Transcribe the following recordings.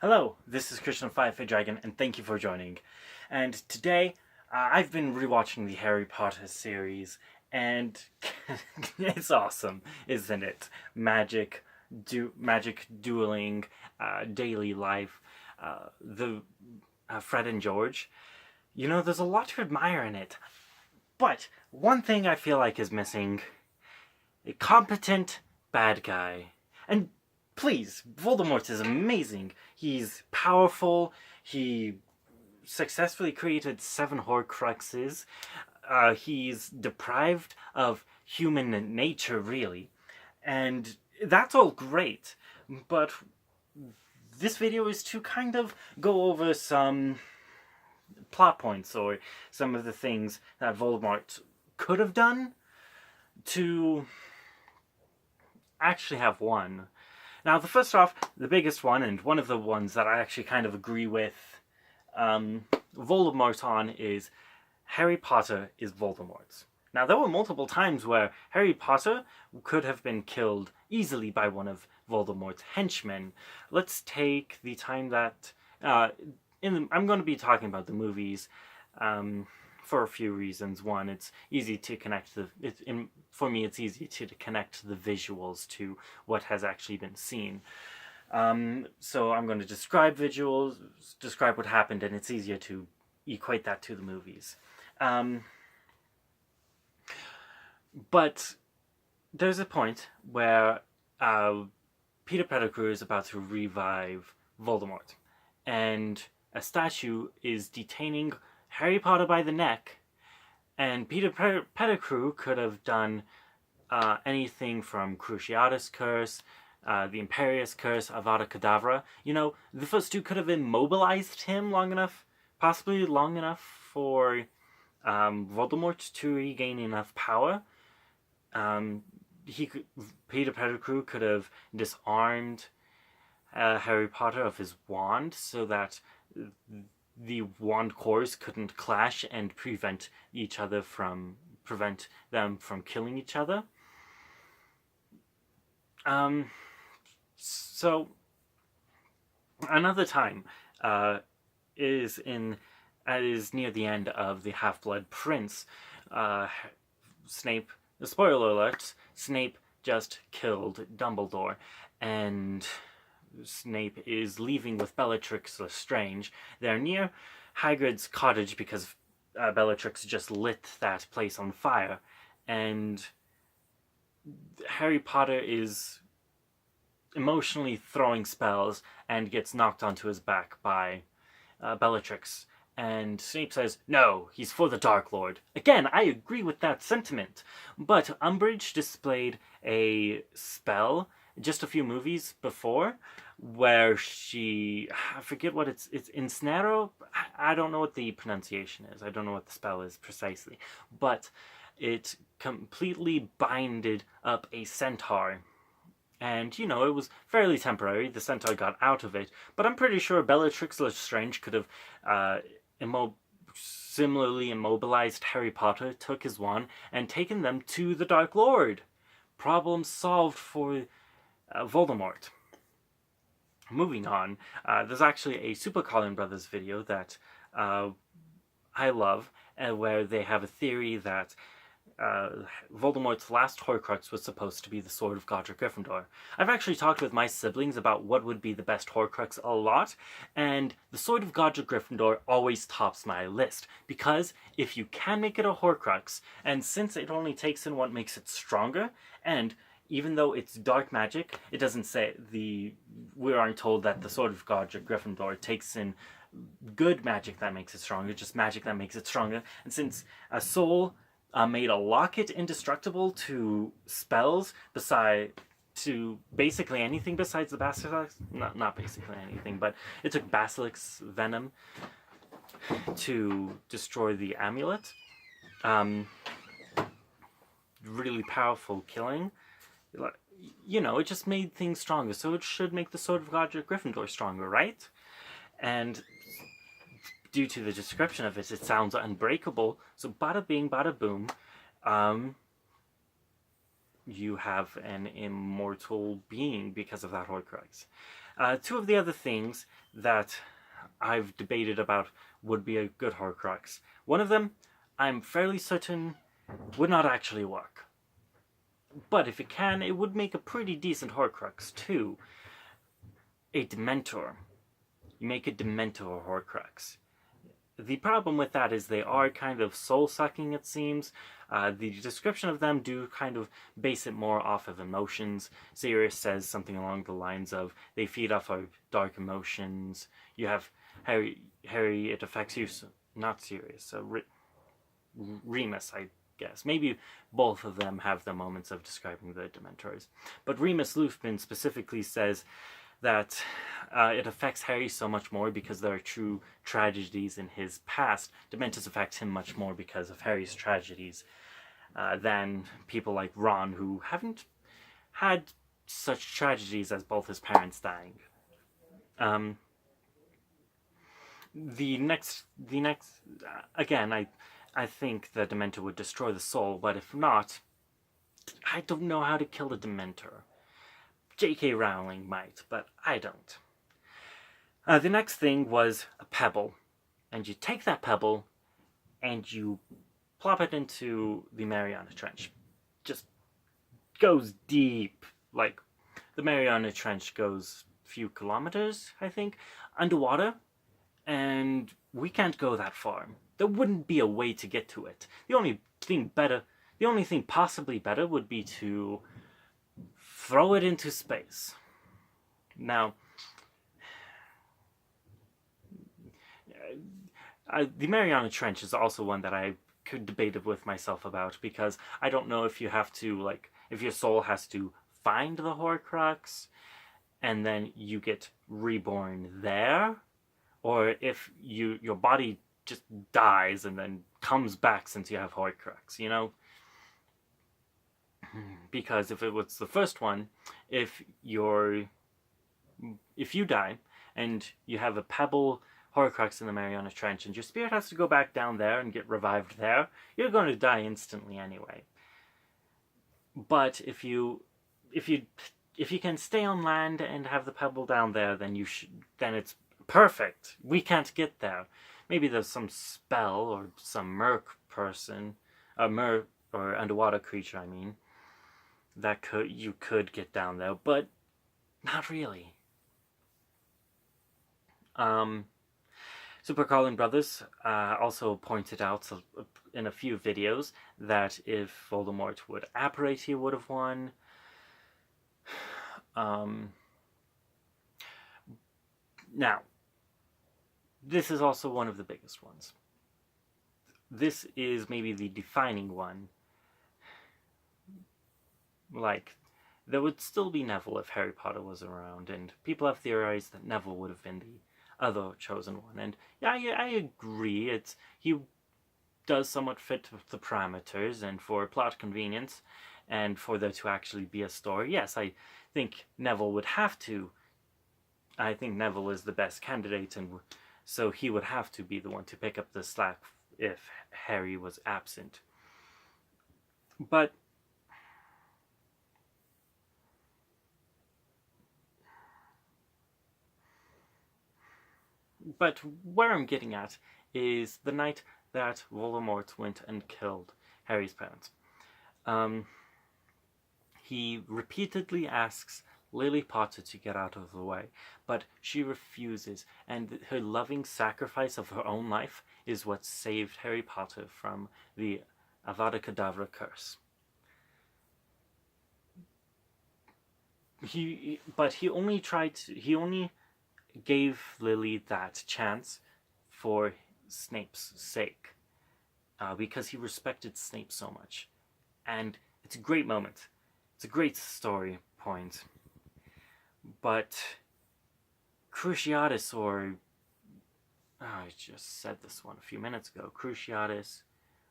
Hello, this is Christian Firefly Dragon, and thank you for joining. And today, I've been rewatching the Harry Potter series, and it's awesome, isn't it? Magic dueling, daily life, the Fred and George. You know, there's a lot to admire in it. But one thing I feel like is missing: a competent bad guy. And please, Voldemort is amazing. He's powerful. He successfully created 7 Horcruxes. He's deprived of human nature, really. And that's all great. But this video is to kind of go over some plot points or some of the things that Voldemort could have done to actually have won. Now, the first off, the biggest one, and one of the ones that I actually kind of agree with Voldemort on, is Harry Potter is Voldemort. Now, there were multiple times where Harry Potter could have been killed easily by one of Voldemort's henchmen. Let's take the time that I'm going to be talking about the movies for a few reasons. One, it's easy to connect for me, it's easy to connect the visuals to what has actually been seen. So I'm going to describe visuals, describe what happened, and it's easier to equate that to the movies. But there's a point where Peter Pettigrew is about to revive Voldemort, and a statue is detaining Harry Potter by the neck, and Peter Pettigrew could have done anything from Cruciatus Curse, the Imperius Curse, Avada Kedavra. You know, the first two could have immobilized him long enough, possibly long enough for Voldemort to regain enough power. Peter Pettigrew could have disarmed Harry Potter of his wand so that the wand cores couldn't clash and prevent them from killing each other. So another time is near the end of the Half-Blood Prince. Snape, spoiler alert, Snape just killed Dumbledore, and Snape is leaving with Bellatrix Lestrange. They're near Hagrid's cottage because Bellatrix just lit that place on fire, and Harry Potter is emotionally throwing spells and gets knocked onto his back by Bellatrix. And Snape says, no, he's for the Dark Lord. Again, I agree with that sentiment. But Umbridge displayed a spell just a few movies before where I forget what it's Ensnaro? I don't know what the pronunciation is. I don't know what the spell is precisely. But it completely binded up a centaur. And, you know, it was fairly temporary. The centaur got out of it. But I'm pretty sure Bellatrix Lestrange could have similarly immobilized Harry Potter, took his wand, and taken them to the Dark Lord. Problem solved for Voldemort. Moving on, there's actually a Super Colin Brothers video that I love, where they have a theory that Voldemort's last Horcrux was supposed to be the Sword of Godric Gryffindor. I've actually talked with my siblings about what would be the best Horcrux a lot, and the Sword of Godric Gryffindor always tops my list, because if you can make it a Horcrux, and since it only takes in what makes it stronger, and even though it's dark magic, it doesn't say we aren't told that the Sword of Godric Gryffindor takes in good magic that makes it stronger, just magic that makes it stronger, and since a soul made a locket indestructible to spells, to basically anything besides the basilisk. Not basically anything, but it took basilisk's venom to destroy the amulet. Really powerful killing. You know, it just made things stronger, so it should make the Sword of Godric Gryffindor stronger, right? And due to the description of it, it sounds unbreakable. So bada bing, bada boom. You have an immortal being because of that Horcrux. Two of the other things that I've debated about would be a good Horcrux. One of them, I'm fairly certain, would not actually work. But if it can, it would make a pretty decent Horcrux too. A Dementor. You make a Dementor Horcrux. The problem with that is they are kind of soul-sucking, it seems. The description of them do kind of base it more off of emotions. Sirius says something along the lines of, they feed off of dark emotions. You have Harry, it affects you, not Sirius, Remus, I guess. Maybe both of them have the moments of describing the Dementors. But Remus Lupin specifically says that it affects Harry so much more because there are true tragedies in his past. Dementors affect him much more because of Harry's tragedies than people like Ron, who haven't had such tragedies as both his parents dying. The next, again, I think the Dementor would destroy the soul, but if not, I don't know how to kill a Dementor. J.K. Rowling might, but I don't. The next thing was a pebble. And you take that pebble and you plop it into the Mariana Trench. Just goes deep. Like, the Mariana Trench goes a few kilometers, I think, underwater. And we can't go that far. There wouldn't be a way to get to it. The only thing possibly better would be to throw it into space. Now, the Mariana Trench is also one that I could debate with myself about, because I don't know if you have to, like, if your soul has to find the Horcrux and then you get reborn there, or if your body just dies and then comes back since you have Horcrux, you know? Because if it was the first one, if you die and you have a pebble Horcrux in the Mariana Trench and your spirit has to go back down there and get revived there, you're going to die instantly anyway. But if you can stay on land and have the pebble down there, then it's perfect. We can't get there. Maybe there's some spell or some merc person, or underwater creature, I mean, that you could get down there, but not really. Super Carlin Brothers also pointed out in a few videos that if Voldemort would apparate, he would have won. Now, this is also one of the biggest ones. This is maybe the defining one. Like, there would still be Neville if Harry Potter was around, and people have theorized that Neville would have been the other chosen one. And yeah, I agree. He does somewhat fit with the parameters, and for plot convenience, and for there to actually be a story, yes, I think Neville would have to. I think Neville is the best candidate, and so he would have to be the one to pick up the slack if Harry was absent. But where I'm getting at is the night that Voldemort went and killed Harry's parents. He repeatedly asks Lily Potter to get out of the way, but she refuses, and her loving sacrifice of her own life is what saved Harry Potter from the Avada Kedavra curse. He only gave Lily that chance for Snape's sake, because he respected Snape so much. And it's a great moment. It's a great story point. But Cruciatus, I just said this one a few minutes ago, Cruciatus,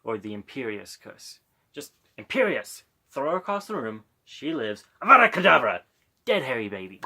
or the Imperius curse. Just Imperius! Throw her across the room, she lives, Avada Kedavra! Dead Harry baby.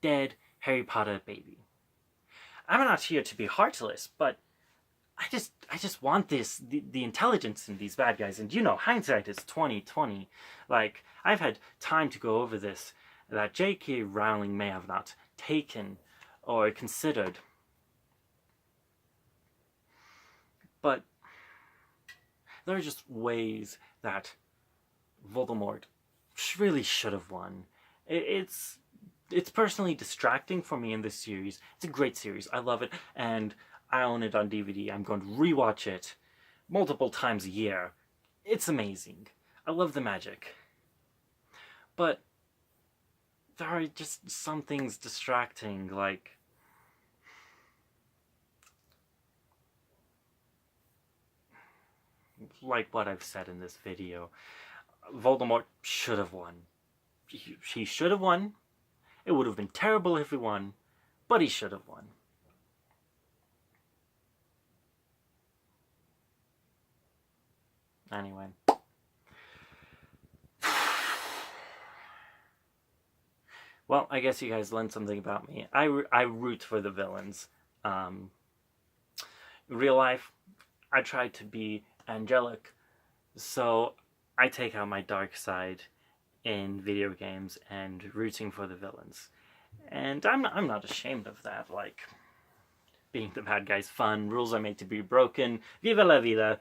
Dead Harry Potter baby. I'm not here to be heartless, but I just want the intelligence in these bad guys, and you know, hindsight is 20/20. Like, I've had time to go over this, that J.K. Rowling may have not taken or considered. But there are just ways that Voldemort really should have won. It's personally distracting for me in this series. It's a great series. I love it, and I own it on DVD. I'm going to rewatch it multiple times a year. It's amazing. I love the magic. But there are just some things distracting, like what I've said in this video. Voldemort should have won. He should have won. It would have been terrible if he won, but he should have won. Anyway. Well, I guess you guys learned something about me. I root for the villains. Real life, I try to be angelic, so I take out my dark side in video games and rooting for the villains. And I'm not ashamed of that. Like, being the bad guy's fun. Rules are made to be broken. Viva la vida.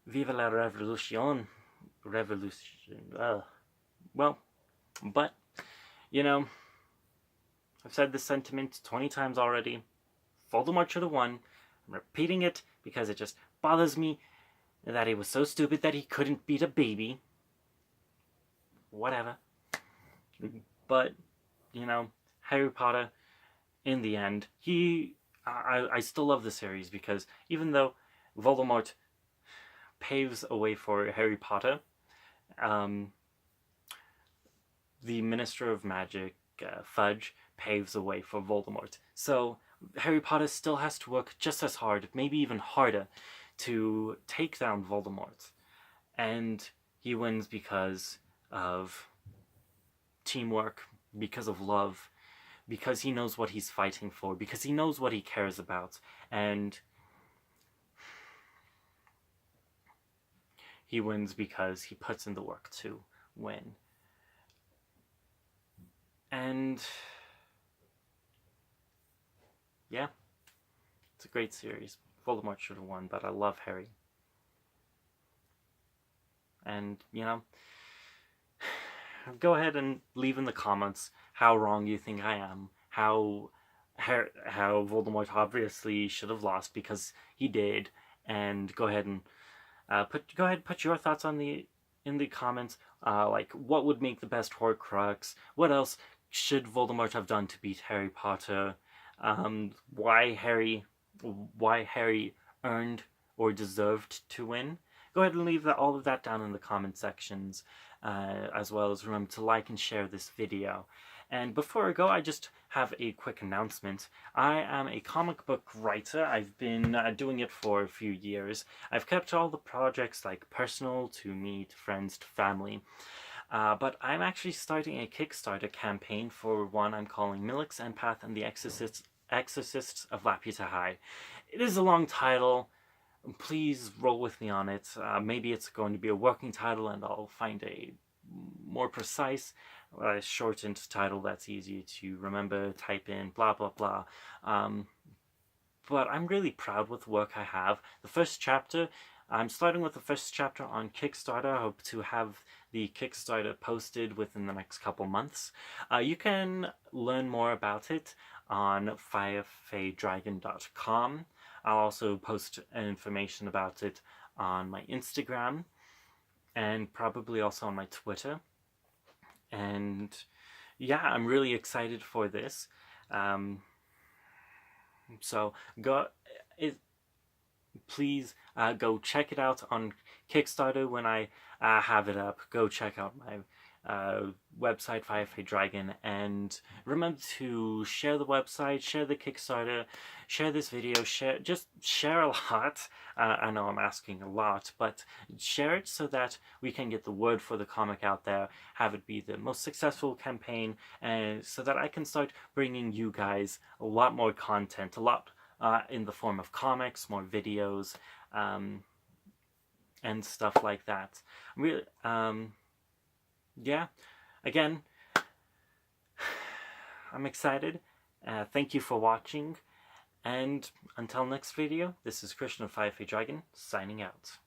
Viva la revolution. Well, but, you know, I've said this sentiment 20 times already. Voldemort should have won. I'm repeating it because it just bothers me that he was so stupid that he couldn't beat a baby. Whatever. But, you know, Harry Potter, in the end, I still love the series because even though Voldemort paves a way for Harry Potter, the Minister of Magic, Fudge, paves a way for Voldemort. So Harry Potter still has to work just as hard, maybe even harder, to take down Voldemort. And he wins because of teamwork, because of love, because he knows what he's fighting for, because he knows what he cares about, and he wins because he puts in the work to win. And yeah, it's a great series. Voldemort should have won, but I love Harry. And, you know, go ahead and leave in the comments how wrong you think I am. How Voldemort obviously should have lost because he did. And go ahead and put your thoughts in the comments. Like, what would make the best Horcrux? What else should Voldemort have done to beat Harry Potter? Why Harry earned or deserved to win? Go ahead and leave all of that down in the comment sections, as well as remember to like and share this video. And before I go, I just have a quick announcement. I am a comic book writer. I've been doing it for a few years. I've kept all the projects like personal to me, to friends, to family. But I'm actually starting a Kickstarter campaign for one I'm calling Milix Empath and the Exorcists of Laputa High. It is a long title. Please roll with me on it. Maybe it's going to be a working title and I'll find a more precise, shortened title that's easy to remember, type in, blah, blah, blah. But I'm really proud with the work I have. The first chapter, I'm starting with the first chapter on Kickstarter. I hope to have the Kickstarter posted within the next couple months. You can learn more about it on firefaydragon.com. I'll also post information about it on my Instagram and probably also on my Twitter. And yeah, I'm really excited for this. So please go check it out on Kickstarter when I have it up. Go check out my website, Firefly Dragon, and remember to share the website, share the Kickstarter, share this video, just share a lot. I know I'm asking a lot, but share it so that we can get the word for the comic out there, have it be the most successful campaign, and so that I can start bringing you guys a lot more content, a lot in the form of comics, more videos, and stuff like that. Yeah, again, I'm excited. Thank you for watching. And until next video, this is Christian of 5 Dragon, signing out.